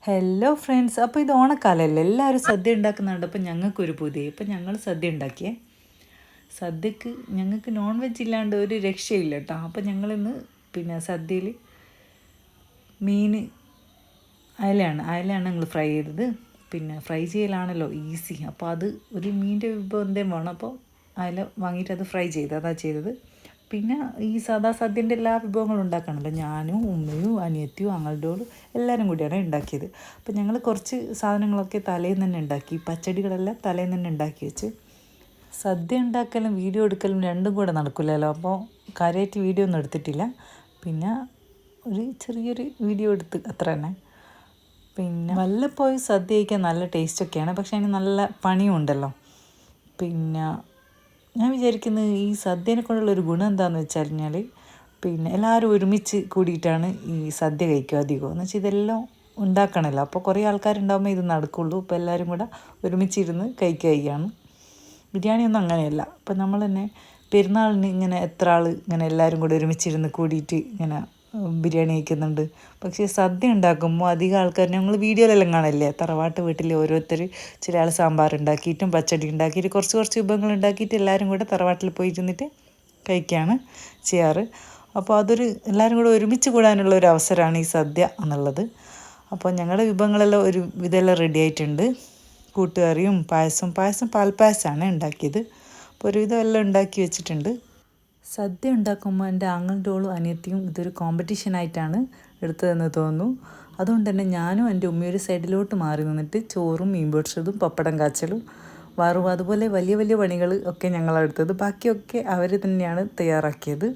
Hello friends, അപ്പോൾ ഇത് ഓണക്കാലമല്ലേ, എല്ലാവരും സദ്യ ഉണ്ടാക്കുന്നുണ്ട്. അപ്പോൾ ഞങ്ങൾക്കൊരു പുതിയ ഇപ്പം ഞങ്ങൾ സദ്യ ഉണ്ടാക്കിയേ. സദ്യക്ക് ഞങ്ങൾക്ക് നോൺ വെജ് ഇല്ലാണ്ട് ഒരു രക്ഷയില്ല കേട്ടോ. അപ്പോൾ ഞങ്ങളിന്ന് സദ്യയിൽ മീൻ അയലയാണ് ഞങ്ങൾ ഫ്രൈ ചെയ്തത്. ഫ്രൈ ചെയ്യലാണല്ലോ ഈസി. അപ്പോൾ അത് ഒരു മീനിൻ്റെ വിഭവം എന്തേലും വേണം. അപ്പോൾ അയല വാങ്ങിയിട്ട് അത് ഫ്രൈ അതാണ് ചെയ്തത്. ഈ സാദാ സദ്യൻ്റെ എല്ലാ വിഭവങ്ങളും ഉണ്ടാക്കണമല്ലോ. ഞാനും ഉമ്മയും അനിയത്തിയും ആങ്ങളുടെയോടും എല്ലാവരും കൂടിയാണ് ഉണ്ടാക്കിയത്. അപ്പോൾ ഞങ്ങൾ കുറച്ച് സാധനങ്ങളൊക്കെ തലേന്ന് തന്നെ ഉണ്ടാക്കി. പച്ചടികളെല്ലാം തലേന്ന് തന്നെ ഉണ്ടാക്കി വെച്ച്. സദ്യ ഉണ്ടാക്കലും വീഡിയോ എടുക്കലും രണ്ടും കൂടെ നടക്കില്ലല്ലോ. അപ്പോൾ കാര്യമായിട്ട് വീഡിയോ ഒന്നും എടുത്തിട്ടില്ല. ഒരു ചെറിയൊരു വീഡിയോ എടുത്ത് അത്ര തന്നെ. വല്ലപ്പോഴും സദ്യ കഴിക്കാൻ നല്ല ടേസ്റ്റൊക്കെയാണ്. പക്ഷേ അതിന് നല്ല പണിയും ഉണ്ടല്ലോ. ഞാൻ വിചാരിക്കുന്നത് ഈ സദ്യനെ കൊണ്ടുള്ളൊരു ഗുണം എന്താണെന്ന് വെച്ചാൽ എല്ലാവരും ഒരുമിച്ച് കൂടിയിട്ടാണ് ഈ സദ്യ കഴിക്കുക അധികം. എന്ന് വെച്ചാൽ ഇതെല്ലാം ഉണ്ടാക്കണമല്ലോ. അപ്പോൾ കുറേ ആൾക്കാരുണ്ടാകുമ്പോൾ ഇത് നടക്കുള്ളൂ. ഇപ്പോൾ എല്ലാവരും കൂടെ ഒരുമിച്ചിരുന്ന് കഴിക്കുകയാണ്. ബിരിയാണിയൊന്നും അങ്ങനെയല്ല. അപ്പോൾ നമ്മൾ തന്നെ പെരുന്നാളിന് ഇങ്ങനെ എത്ര ആൾ ഇങ്ങനെ എല്ലാവരും കൂടെ ഒരുമിച്ചിരുന്ന് കൂടിയിട്ട് ഇങ്ങനെ ബിരിയാണി കഴിക്കുന്നുണ്ട്. പക്ഷേ സദ്യ ഉണ്ടാക്കുമ്പോൾ അധികം ആൾക്കാർ ഞങ്ങൾ വീഡിയോയിലെല്ലാം കാണില്ലേ, തറവാട്ട് വീട്ടിൽ ഓരോരുത്തർ ചില ആൾ സാമ്പാർ ഉണ്ടാക്കിയിട്ടും പച്ചടി ഉണ്ടാക്കിയിട്ട് കുറച്ച് വിഭവങ്ങൾ ഉണ്ടാക്കിയിട്ട് എല്ലാവരും കൂടെ തറവാട്ടിൽ പോയിരുന്നിട്ട് കഴിക്കുകയാണ് ചെയ്യാറ്. അപ്പോൾ എല്ലാവരും കൂടെ ഒരുമിച്ച് കൂടാനുള്ള ഒരു അവസരമാണ് ഈ സദ്യ എന്നുള്ളത്. അപ്പോൾ ഞങ്ങളുടെ വിഭവങ്ങളെല്ലാം ഇതെല്ലാം റെഡി ആയിട്ടുണ്ട്. കൂട്ടുകറിയും പായസം പാൽപ്പായസമാണ് ഉണ്ടാക്കിയത്. അപ്പോൾ ഒരുവിധം എല്ലാം ഉണ്ടാക്കി വെച്ചിട്ടുണ്ട്. സദ്യ ഉണ്ടാക്കുമ്പോൾ എൻ്റെ ആങ്ങളുടെ ഓളും അനിയത്തിയും ഇതൊരു കോമ്പറ്റീഷനായിട്ടാണ് എടുത്തതെന്ന് തോന്നുന്നു. അതുകൊണ്ട് തന്നെ ഞാനും എൻ്റെ ഉമ്മയും ഒരു സൈഡിലോട്ട് മാറി നിന്നിട്ട് ചോറും മീൻ പൊരിച്ചതും പപ്പടം കാച്ചലും വറവും അതുപോലെ വലിയ വലിയ പണികൾ ഒക്കെ ഞങ്ങളെടുത്തത്. ബാക്കിയൊക്കെ അവർ തന്നെയാണ് തയ്യാറാക്കിയത്.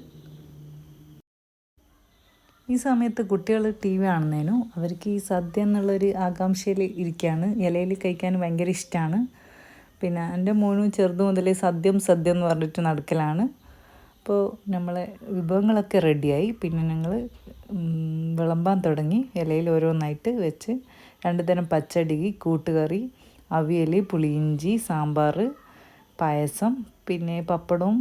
ഈ സമയത്ത് കുട്ടികൾ ടി വി കാണുന്നതിനും അവർക്ക് ഈ സദ്യ എന്നുള്ളൊരു ആകാംക്ഷയിൽ ഇരിക്കുകയാണ്. ഇലയിൽ കഴിക്കാൻ ഭയങ്കര ഇഷ്ടമാണ്. എൻ്റെ മോനും ചെറുത് മുതലേ സദ്യ എന്ന് പറഞ്ഞിട്ട് നടക്കലാണ്. അപ്പോൾ നമ്മളെ വിഭവങ്ങളൊക്കെ റെഡിയായി. ഞങ്ങൾ വിളമ്പാൻ തുടങ്ങി. ഇലയിൽ ഓരോന്നായിട്ട് വെച്ച് 2 തരം പച്ചടി, കൂട്ടുകറി, അവിയൽ, പുളിയിഞ്ചി, സാമ്പാർ, പായസം, പപ്പടവും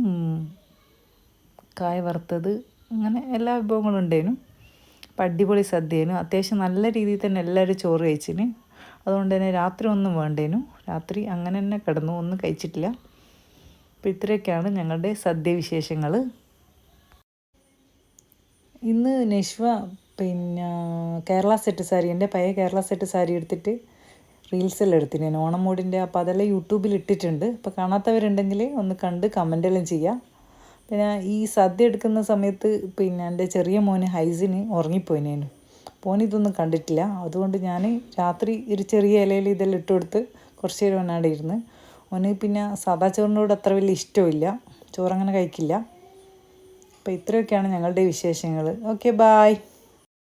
കായ വറുത്തത്, അങ്ങനെ എല്ലാ വിഭവങ്ങളും ഉണ്ടായിരുന്നു. അപ്പം അടിപൊളി സദ്യയേനു. അത്യാവശ്യം നല്ല രീതിയിൽ തന്നെ എല്ലാവരും ചോറ് കഴിച്ചിന്. അതുകൊണ്ട് തന്നെ രാത്രി ഒന്നും വേണ്ടേനു. രാത്രി അങ്ങനെ തന്നെ കിടന്നു, ഒന്നും കഴിച്ചിട്ടില്ല. അപ്പോൾ ഇത്രയൊക്കെയാണ് ഞങ്ങളുടെ സദ്യ വിശേഷങ്ങൾ. ഇന്ന് നഷ്വ കേരള സെറ്റ് സാരി, എൻ്റെ പഴയ കേരള സെറ്റ് സാരി എടുത്തിട്ട് റീൽസെല്ലാം എടുത്തിന് ഞാൻ ഓണം മോഡിൻ്റെ. അപ്പോൾ അതെല്ലാം യൂട്യൂബിൽ ഇട്ടിട്ടുണ്ട്. അപ്പോൾ കാണാത്തവരുണ്ടെങ്കിൽ ഒന്ന് കണ്ട് കമൻറ്റെല്ലാം ചെയ്യാം. ഈ സദ്യ എടുക്കുന്ന സമയത്ത് എൻ്റെ ചെറിയ മോന് ഹൈസിന് ഉറങ്ങിപ്പോയിനേനു. അപ്പോൾ ഇതൊന്നും കണ്ടിട്ടില്ല. അതുകൊണ്ട് ഞാൻ രാത്രി ഒരു ചെറിയ ഇലയിൽ ഇതെല്ലാം ഇട്ട് കൊടുത്ത് കുറച്ച് നേരം ഒന്നാടെ ഇരുന്ന്. ഓന് സാദാ ചോറിനോട് അത്ര വലിയ ഇഷ്ടമില്ല, ചോറങ്ങനെ കഴിക്കില്ല. അപ്പോൾ ഇത്രയൊക്കെയാണ് ഞങ്ങളുടെ വിശേഷങ്ങൾ. Okay, bye.